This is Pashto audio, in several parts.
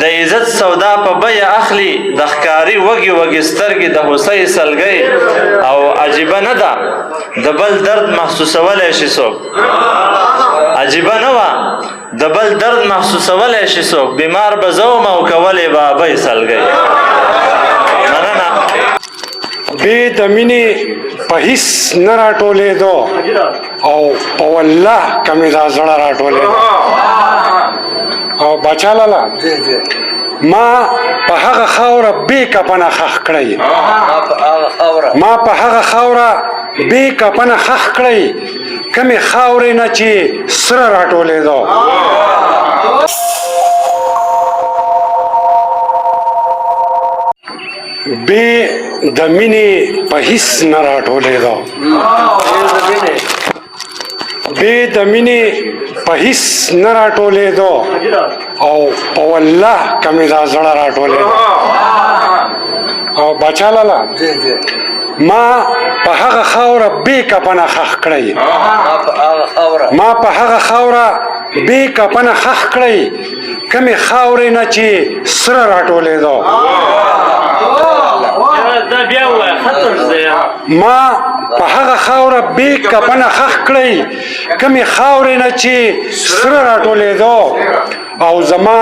د عزت سودا په بیه اخلي د ښکاري وږي وږي سترګې د هوسۍ سلګۍ او عجیبه نه ده د بل درد محسوسولی شي څوک عجیبه نه وه د بل درد محسوسولی شي څوک بیمار به زه وم او کولی به ابۍ سلګۍ مننه بې د مینې په هیڅ نه راټولېدو او په والله که مې دا زړه راټولېدو او بچا لاله ما په هغه خاوره بې کفنه ښخ کړی ما په هغه خاوره بې کفنه ښخ کړی کمې خاورې نه چې سره راټولېدو بې د مینې په هیڅ نه راټولېدو بې د مینې په هیڅ نه راټولېدو او په والله که مې دا زړه راټولېدو او بچا لاله ما په هغه خاوره بې کفنه ښخ کړی ما په هغه خاوره بې کفنه ښخ کړی کمې خاورې نه چې سره راټولېدو ما په هغه خاوره بې کفنه ښخ کړی کمې خاورې نه چې سره راټولېدو او زما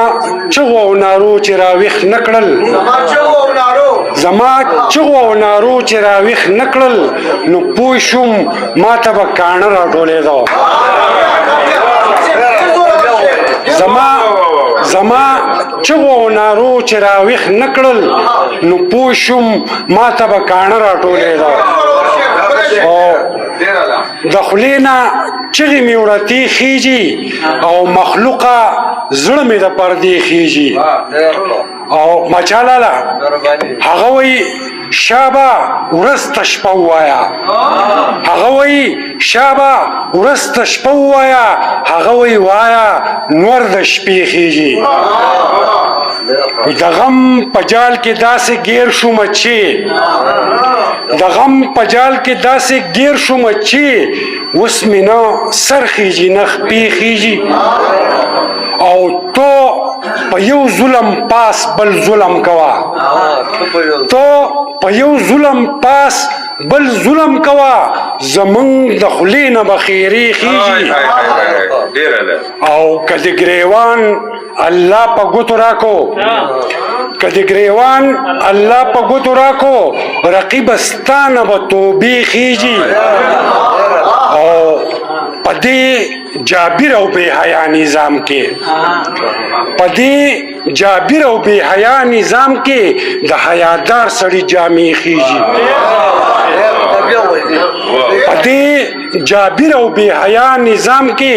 چغو او نارو چې راویښ نه کړل زما چغو او نارو چې راویښ نه کړل نو پوه شوم ما ته به کاڼه راټولېدو زما چغو او نارو چې راویښ نه کړل نو پوه شوم ما ته به کاڼه راټولېدو او د خولې نه چغې مې وړتې خیږي او مخلوقه زړه مې د پردې خیږي او بچا لاله هغه وایي شابه ورځ ته شپه ووایه هغه وایي شابه ورځ ته شپه ووایه هغه وایي وایه نور د شپې خیږي د غم په جال کې داسې ګیر شومه چې د غم په جال کې داسې ګیر شومه چې اوس مې نه سر خیږي نه خپې خیږي او تو په یو ظلم پاس بل ظلم کوا تو په یو ظلم پاس بل ظلم کوا زمونږ د خولې نه به خیرې خیږي او که د ګریوان الله په ګوتو راکو که د ګریوان الله په ګوتو راکو رقیب ستا نه به توبې خیږي او په دې جابر او بے حیا نظام کې په دې جابر او بے حیا نظام کې د حیادار سړي جامې خیږي په دې جابر او بے حیا نظام کې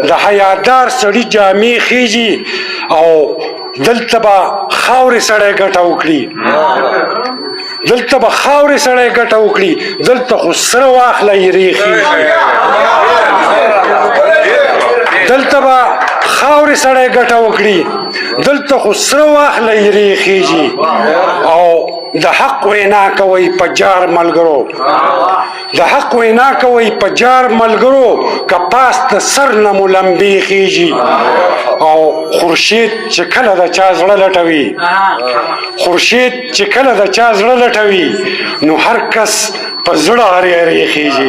د حیادار سړي جامې خیږي او دلته به خاورې سړی ګټه وکړي دلته به خاورې سړی ګټه وکړي دلته خو سره واخله یې خیږي دلته به خاورې سړی ګټه وکړي دلته خو سره واخله یې خیږي او د حق وینا کوئ په جار ملګرو د حق وینا کوئ په جار ملګرو که پاس د سر نه مو لمبې خیږي او خورشید چې کله د چا زړه لټوي خورشید چې کله د چا زړه لټوي نو هر کس په زړه هرې هرې خیږي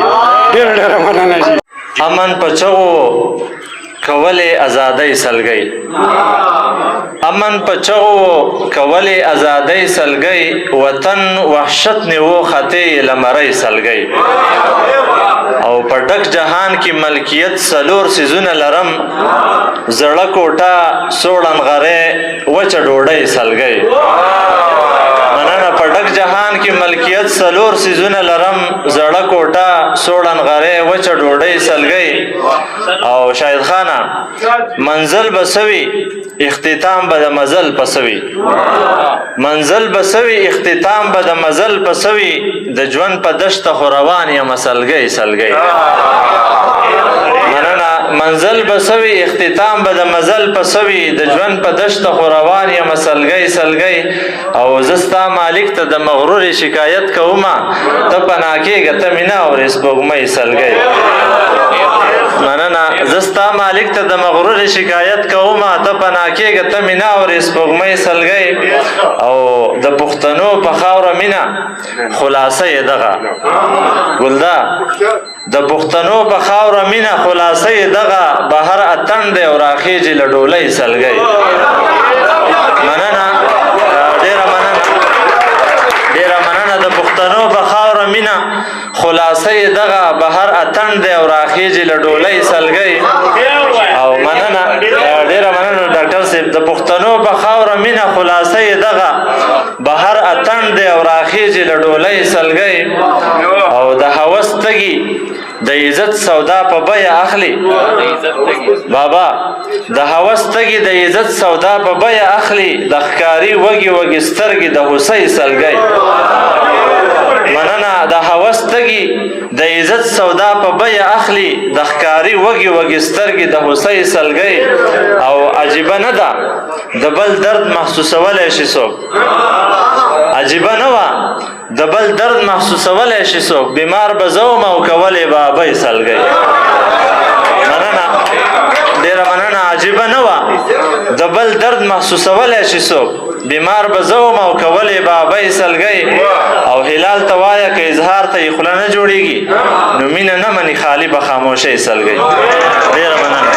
ډېره ډېره مننه جي امن په چغو کولې ازادۍ سلګۍ امن په چغو کولې ازادۍ سلګۍ وطن وحشت نیو خطې لمرۍ سلګۍ او په ډک جهان کې ملکیت څلور سیزونه لرم زړه کوټه سوړن غرې وچه ډوډۍ سلګۍ مننه په ډک جهان کې ملکیت څلور سیزونه لرم زړه کوټه سوړن غرې وچه ډوډۍ سلګۍ او شاهد خانه منزل بسوي اختتام به د مزل پسوي منزل بسوي اختتام به د مزل پسوي د ژوند په دشته خو روان یم سلګۍ سلګۍ مننه منزل بسوي اختتام به د مزل پسوي د ژوند په دشته خو روان یم سلګۍ سلګۍ او زه ستا مالک ته د مغرورې شکایت کومه ته پناه کېږه ته مې نه اورې سپوږمۍ سلګۍ مننه زه ستا مالک ته د مغرور شکایت کوم ته پناه کېږه ته مینه اورې سپوږمۍ سلګۍ او د پښتنو په خاوره مینه خلاصه یې دغه ګلدا د پښتنو په خاوره مینه خلاصه یې دغه بهر اتڼ دی او راخېږي له ډولۍ سلګۍ مننه ډېره مننه د پښتنو په خاوره مینه خلاصه یې دغه بهر اتڼ دی او راخېږي له ډولۍ سلګۍ او مننه ډېره مننه ډاکټر صاحب د پښتنو په خاوره مینه خلاصه یې دغه بهر اتڼ دی او راخېږي له ډولۍ سلګۍ او د هوس تږي د عزت سودا په بیه اخلي بابا د هوس تږي د عزت سودا په بیه اخلي د ښکاري وږي وږي سترګې د هوسۍ سلګۍ مننه د هوس تږي د عزت سودا په بیه اخلي د ښکاري وږي وږي سترګې د هوسۍ سلګۍ او عجیبه نه ده د بل درد محسوسولی شي څوک عجیبه نه وه د بل درد محسوسولی شي څوک بیمار به زه وم او کولې به ابۍ سلګۍ مننه ډېره مننه عجیبه نه وه د بل درد محسوسولی شي څوک بیمار به زه وم او کولې به ابۍ سلګۍ او هلال ته وایه که اظهار ته یې خوله نه جوړېږي نو مینه نه مني خالي به خاموشۍ سلګۍ ډېره مننه